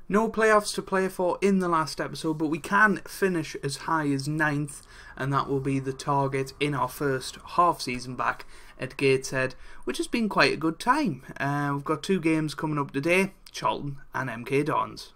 No playoffs to play for in the last episode, but we can finish as high as 9th, and that will be the target in our first half season back at Gateshead, which has been quite a good time. We've got 2 games coming up today, Charlton and MK Dons.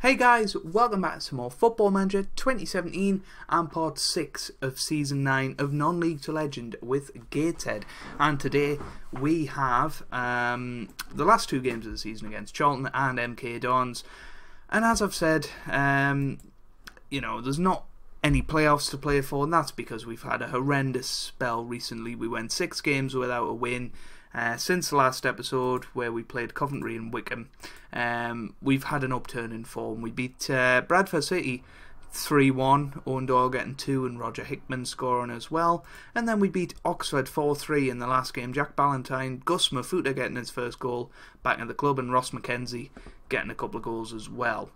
Hey guys, welcome back to some more Football Manager 2017 and part 6 of season 9 of Non-League to Legend with Gateshead. And today we have the last 2 games of the season against Charlton and MK Dons. And as I've said, you know, there's not any playoffs to play for, and that's because we've had a horrendous spell recently. We went 6 games without a win. Since the last episode where we played Coventry and Wickham, we've had an upturn in form. We beat Bradford City 3-1, Owen Doyle getting 2 and Roger Hickman scoring as well. And then we beat Oxford 4-3 in the last game. Jack Ballantyne, Gus Mafuta getting his first goal back at the club, and Ross McKenzie getting a couple of goals as well.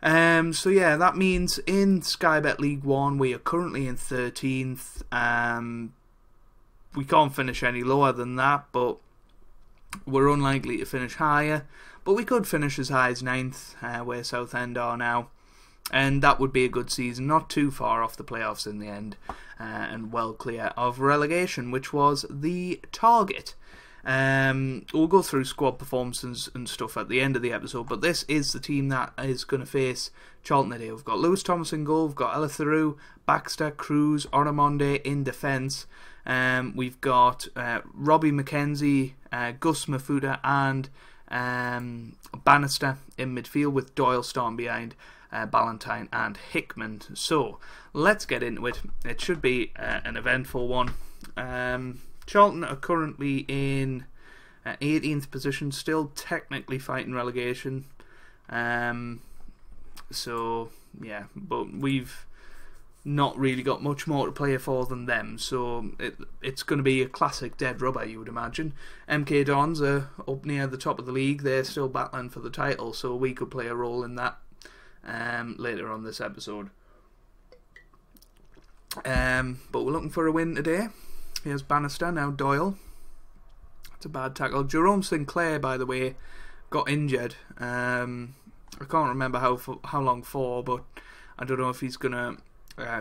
So yeah, that means in Sky Bet League 1 we are currently in 13th. We can't finish any lower than that, but we're unlikely to finish higher. But we could finish as high as 9th, where Southend are now. And that would be a good season, not too far off the playoffs in the end, and well clear of relegation, which was the target. We'll go through squad performances and stuff at the end of the episode, but this is the team that is going to face Charlton today. We've got Lewis Thomas in goal, we've got Eleutheru, Baxter, Cruz, Ormonde in defence. We've got Robbie McKenzie, Gus Mafuta and Bannister in midfield, with Doyle starting behind Ballantyne and Hickman. So let's get into it. It should be an eventful one. Charlton are currently in 18th position, still technically fighting relegation. So yeah, but we've not really got much more to play for than them, so it's going to be a classic dead rubber, you would imagine. MK Dons are up near the top of the league, they're still battling for the title, so we could play a role in that later on this episode. But we're looking for a win today. Here's Bannister, now Doyle. It's a bad tackle. Jerome Sinclair, by the way, got injured. I can't remember how long for, but I don't know if he's going to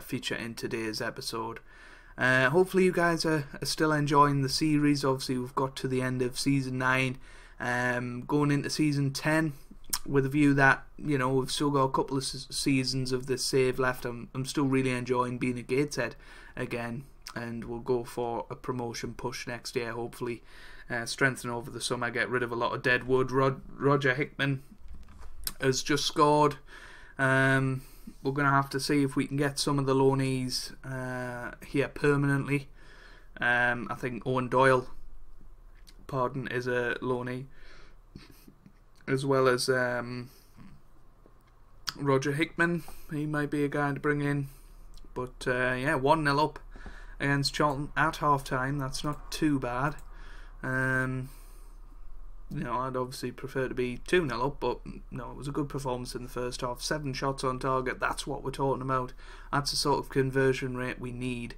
feature in today's episode. Hopefully you guys are still enjoying the series. Obviously we've got to the end of season 9, going into season 10 with a view that, you know, we've still got a couple of seasons of this save left. I'm still really enjoying being at Gateshead again, and we'll go for a promotion push next year, hopefully. Strengthen over the summer, get rid of a lot of dead wood. Roger Hickman has just scored. We're going to have to see if we can get some of the loanees here permanently. I think Owen Doyle, is a loanee, as well as Roger Hickman. He might be a guy to bring in. But yeah, 1-0 up against Charlton at half time. That's not too bad. You know, I'd obviously prefer to be 2-0 up, but no, it was a good performance in the first half. 7 shots on target, that's what we're talking about. That's the sort of conversion rate we need.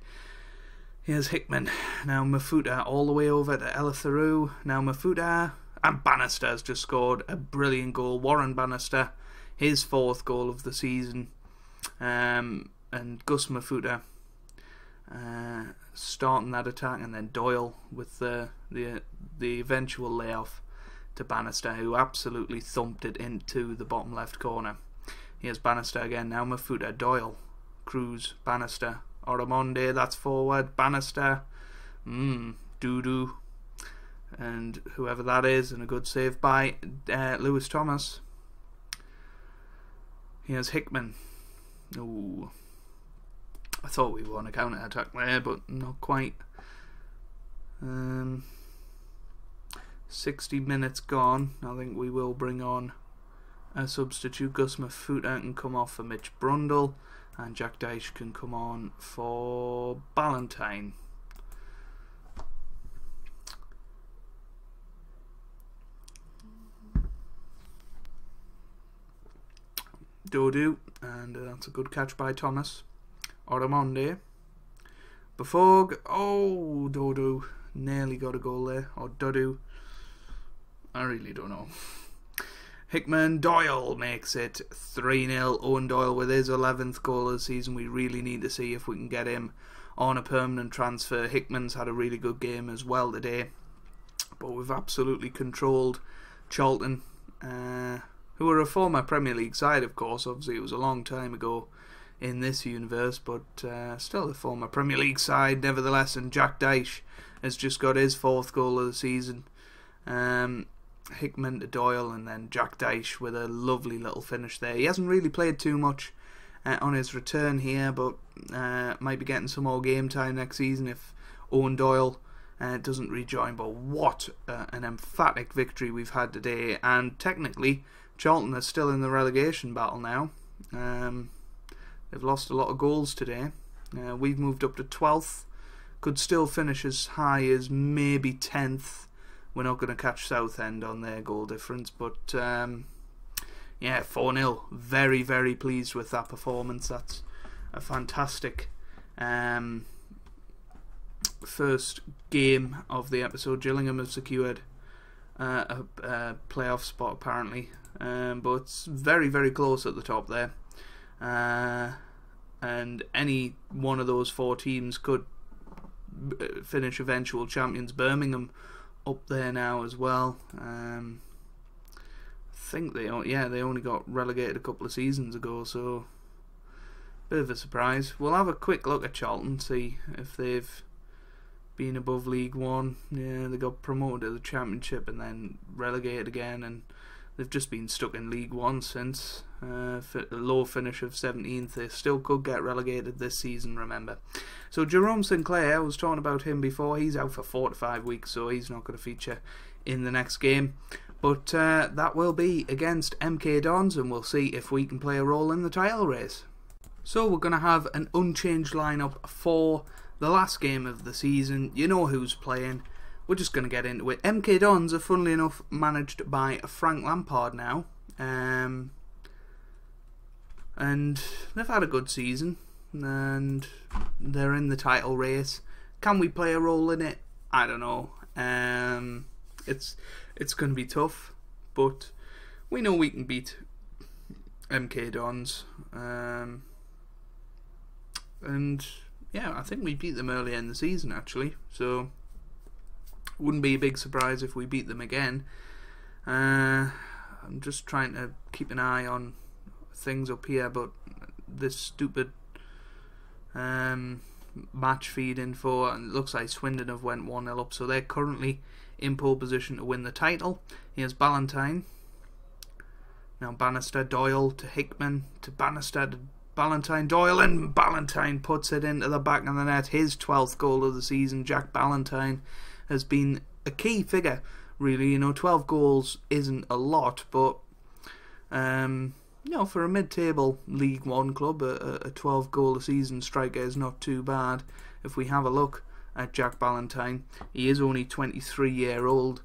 Here's Hickman. Now Mafuta all the way over to Eleutheru. Now Mafuta, and Bannister has just scored a brilliant goal. Warren Bannister, his 4th goal of the season. And Gus Mafuta starting that attack, and then Doyle with the eventual layoff to Bannister, who absolutely thumped it into the bottom left corner. Here's Bannister again, now Mafuta, Doyle, Cruz, Bannister, Ormonde, that's forward, Bannister, doo-doo, and whoever that is, and a good save by Lewis Thomas. Here's Hickman. Ooh, I thought we won a counter-attack there, but not quite. 60 minutes gone. I think we will bring on a substitute. Gus Mafuta can come off for Mitch Brundle, and Jack Dyche can come on for Ballantyne. Dodu, and that's a good catch by Thomas. Oramonde. Befog. Oh, Dodo. Nearly got a goal there. Or Dodo. I really don't know. Hickman. Doyle makes it 3-0. Owen Doyle with his 11th goal of the season. We really need to see if we can get him on a permanent transfer. Hickman's had a really good game as well today. But we've absolutely controlled Charlton, who are a former Premier League side, of course. Obviously, it was a long time ago in this universe, but still a former Premier League side, nevertheless. And Jack Dyche has just got his 4th goal of the season. Hickman to Doyle, and then Jack Dyche with a lovely little finish there. He hasn't really played too much on his return here, but might be getting some more game time next season if Owen Doyle doesn't rejoin. But what an emphatic victory we've had today, and technically Charlton are still in the relegation battle now. They've lost a lot of goals today. We've moved up to 12th, could still finish as high as maybe 10th. We're not going to catch Southend on their goal difference, but yeah, 4-0. Very, very pleased with that performance. That's a fantastic first game of the episode. Gillingham have secured a playoff spot apparently, but it's very, very close at the top there. And any one of those 4 teams could finish eventual champions. Birmingham up there now as well. I think they only got relegated a couple of seasons ago, so bit of a surprise. We'll have a quick look at Charlton, see if they've been above League One. Yeah, they got promoted to the Championship and then relegated again, and they've just been stuck in League One since. A low finish of 17th. They still could get relegated this season, remember. So Jerome Sinclair, I was talking about him before, he's out for 4 to 5 weeks, so he's not going to feature in the next game. But that will be against MK Dons, and we'll see if we can play a role in the title race. So we're going to have an unchanged lineup for the last game of the season. You know who's playing. We're just going to get into it. MK Dons are, funnily enough, managed by Frank Lampard now. And they've had a good season, and they're in the title race. Can we play a role in it? I don't know. It's going to be tough, but we know we can beat MK Dons. And yeah, I think we beat them earlier in the season actually, so wouldn't be a big surprise if we beat them again. I'm just trying to keep an eye on things up here, but this stupid match feed info, and it looks like Swindon have went 1-0 up, so they're currently in pole position to win the title. Here's Ballantyne. Now Bannister, Doyle to Hickman to Bannister to Ballantyne, Doyle, and Ballantyne puts it into the back of the net. His 12th goal of the season. Jack Ballantyne has been a key figure, really. 12 goals isn't a lot, but for a mid-table League One club, a 12 goal a season striker is not too bad. If we have a look at Jack Ballantyne, he is only 23-year-old.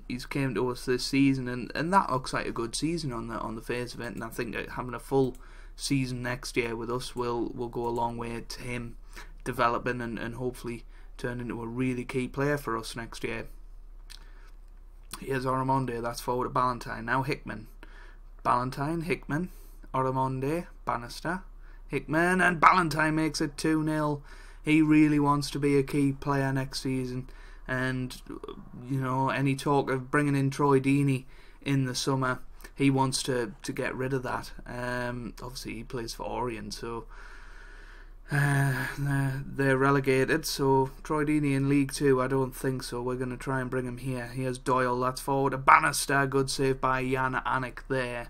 He's came to us this season, and that looks like a good season on the face of it. And I think having a full season next year with us will go a long way to him developing and hopefully turn into a really key player for us next year. Here's Oramonde, that's forward to Ballantyne. Now Hickman. Ballantyne, Hickman, Oramonde, Bannister, Hickman, and Ballantyne makes it 2-0. He really wants to be a key player next season, and any talk of bringing in Troy Deeney in the summer, he wants to get rid of that. Obviously he plays for Orient, so they're relegated, so Troy Deeney in League 2, I don't think so. We're going to try and bring him here. Here's Doyle, that's forward to Bannister, good save by Jan Anik there.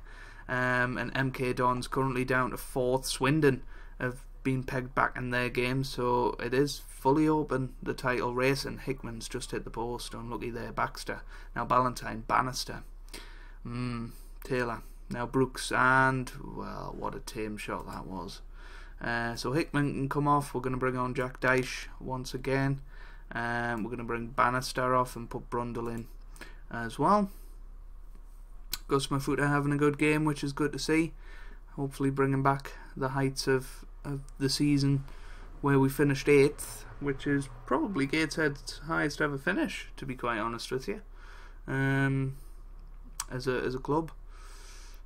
And MK Dons currently down to 4th. Swindon have been pegged back in their game, so it is fully open, the title race, and Hickman's just hit the post. Unlucky there, Baxter. Now Ballantyne, Bannister, Taylor, now Brooks, and well, what a tame shot that was. So Hickman can come off. We're going to bring on Jack Dyche once again. We're going to bring Bannister off and put Brundle in as well. Gus Mafuta having a good game, which is good to see. Hopefully bringing back the heights of of the season, where we finished 8th, which is probably Gateshead's highest ever finish, to be quite honest with you. As a club,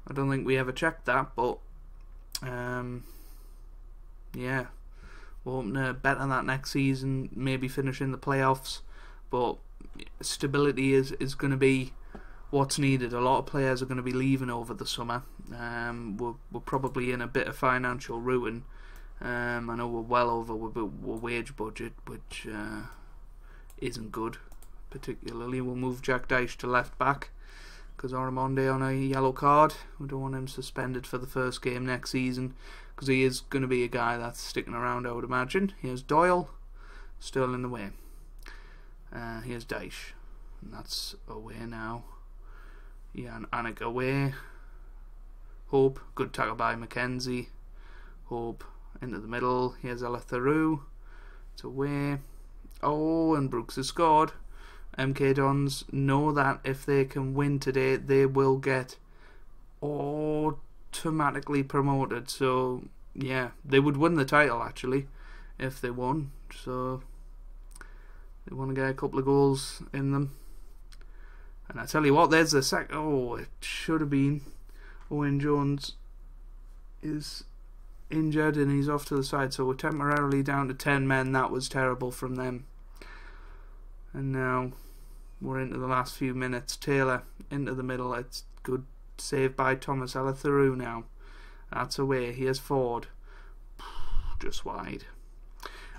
I don't think we ever checked that, but yeah, we're hoping to better that next season, maybe finish in the playoffs. But stability is going to be what's needed. A lot of players are going to be leaving over the summer. We're probably in a bit of financial ruin. I know we're well over our wage budget, which isn't good. Particularly, we'll move Jack Dyche to left back because Aramonde on a yellow card. We don't want him suspended for the first game next season because he is going to be a guy that's sticking around, I would imagine. Here's Doyle, still in the way. Here's Dyche, and that's away now. Yeah, and Anik away. Hope, good tackle by Mackenzie. Hope into the middle. Here's Ella Theroux. It's away. Oh, and Brooks has scored. MK Dons know that if they can win today, they will get automatically promoted. So, yeah, they would win the title, actually, if they won. So, they want to get a couple of goals in them. And I tell you what, there's the second. Oh, it should have been. Owen Jones is injured and he's off to the side. So we're temporarily down to 10 men. That was terrible from them. And now we're into the last few minutes. Taylor into the middle. It's good save by Thomas Ella Theroux now. That's away. Here's Ford. Just wide.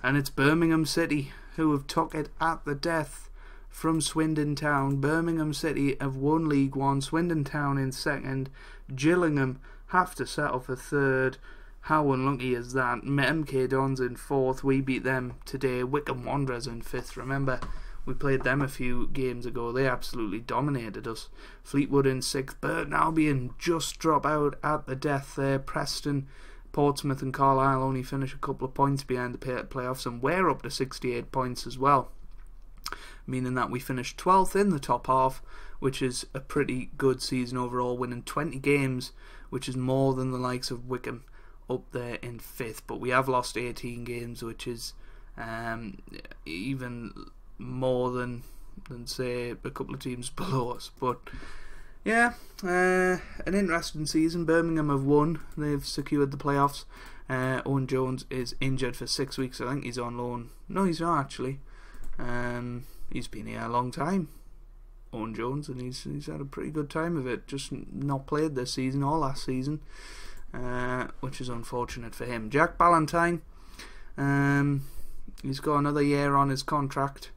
And it's Birmingham City who have took it at the death from Swindon Town. Birmingham City have won League One. Swindon Town in second. Gillingham have to settle for third. How unlucky is that? MK Dons in fourth. We beat them today. Wycombe Wanderers in fifth. Remember, we played them a few games ago. They absolutely dominated us. Fleetwood in sixth. Burton Albion just drop out at the death there. Preston, Portsmouth and Carlisle only finish a couple of points behind the playoffs, and we're up to 68 points as well, meaning that we finished 12th in the top half, which is a pretty good season overall, winning 20 games, which is more than the likes of Wycombe up there in 5th. But we have lost 18 games, which is even more than say a couple of teams below us. But yeah, an interesting season. Birmingham have won. They've secured the playoffs. Owen Jones is injured for 6 weeks. I think he's on loan. No, he's not actually. He's been here a long time, Owen Jones, and he's had a pretty good time of it. Just not played this season or last season, which is unfortunate for him. Jack Ballantyne, he's got another year on his contract,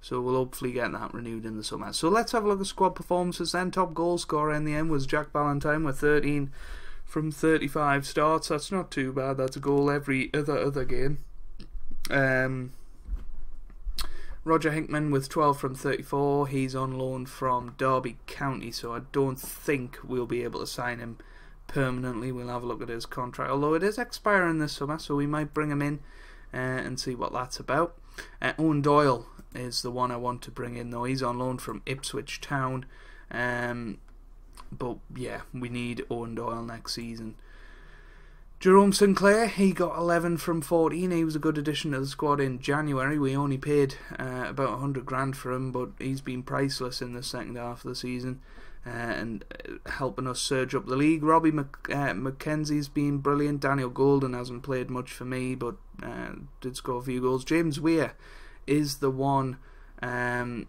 so we'll hopefully get that renewed in the summer. So let's have a look at squad performances then. Top goal scorer in the end was Jack Ballantyne with 13 from 35 starts. That's not too bad. That's a goal every other game. Roger Hickman with 12 from 34. He's on loan from Derby County, so I don't think we'll be able to sign him permanently. We'll have a look at his contract, although it is expiring this summer, so we might bring him in and see what that's about. Owen Doyle is the one I want to bring in, though. He's on loan from Ipswich Town, but yeah, we need Owen Doyle next season. Jerome Sinclair, he got 11 from 14. He was a good addition to the squad in January. We only paid about 100 grand for him, but he's been priceless in the second half of the season and helping us surge up the league. Robbie McKenzie's been brilliant. Daniel Golden hasn't played much for me, but did score a few goals. James Weir is the one that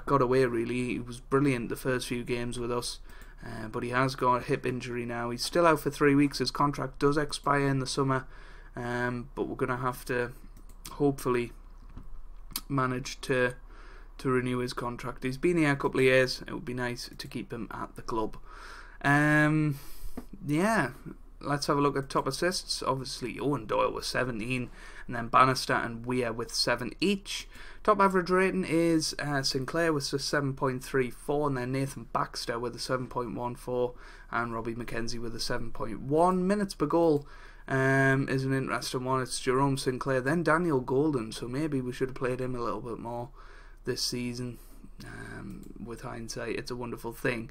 got away really. He was brilliant the first few games with us. But he has got a hip injury now. He's still out for 3 weeks. His contract does expire in the summer, but we're going to have to hopefully manage to renew his contract. He's been here a couple of years. It would be nice to keep him at the club. Yeah, let's have a look at top assists. Obviously, Owen Doyle with 17, and then Bannister and Weir with 7 each. Top average rating is Sinclair with a 7.34, and then Nathan Baxter with a 7.14, and Robbie McKenzie with a 7.1. Minutes per goal is an interesting one. It's Jerome Sinclair, then Daniel Golden, so maybe we should have played him a little bit more this season. With hindsight, it's a wonderful thing.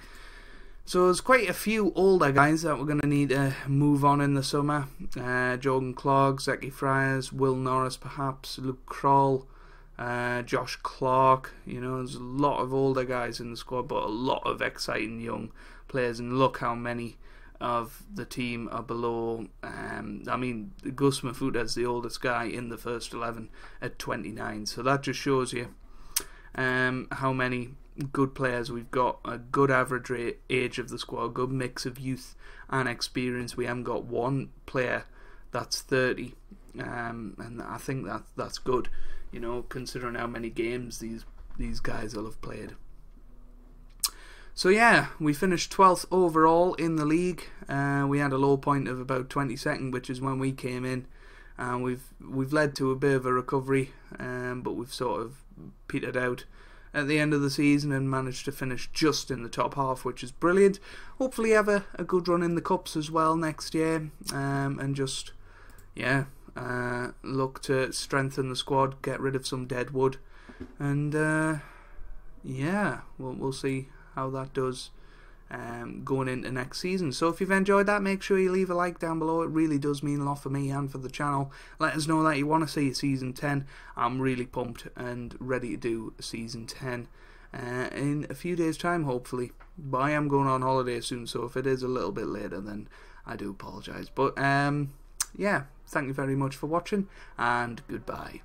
So there's quite a few older guys that we're going to need to move on in the summer. Jordan Clark, Zeki Friars, Will Norris perhaps, Luke Kroll, Josh Clark. You know, there's a lot of older guys in the squad, but a lot of exciting young players. And look how many of the team are below. I mean, Gus Mafuta is the oldest guy in the first 11 at 29. So that just shows you how many good players we've got, a good average age of the squad, a good mix of youth and experience. We haven't got one player that's 30, and I think that's good, you know, considering how many games these guys will have played. So yeah, we finished 12th overall in the league. We had a low point of about 22nd, which is when we came in, and we've led to a bit of a recovery, but we've sort of petered out at the end of the season and managed to finish just in the top half, which is brilliant. Hopefully have a good run in the cups as well next year, and just look to strengthen the squad, get rid of some dead wood, and we'll see how that does going into next season. So if you've enjoyed that, make sure you leave a like down below. It really does mean a lot for me and for the channel. Let us know that you want to see season 10. I'm really pumped and ready to do season 10 in a few days time, hopefully. But I am going on holiday soon, so if it is a little bit later, then I do apologise. But yeah, thank you very much for watching, and goodbye.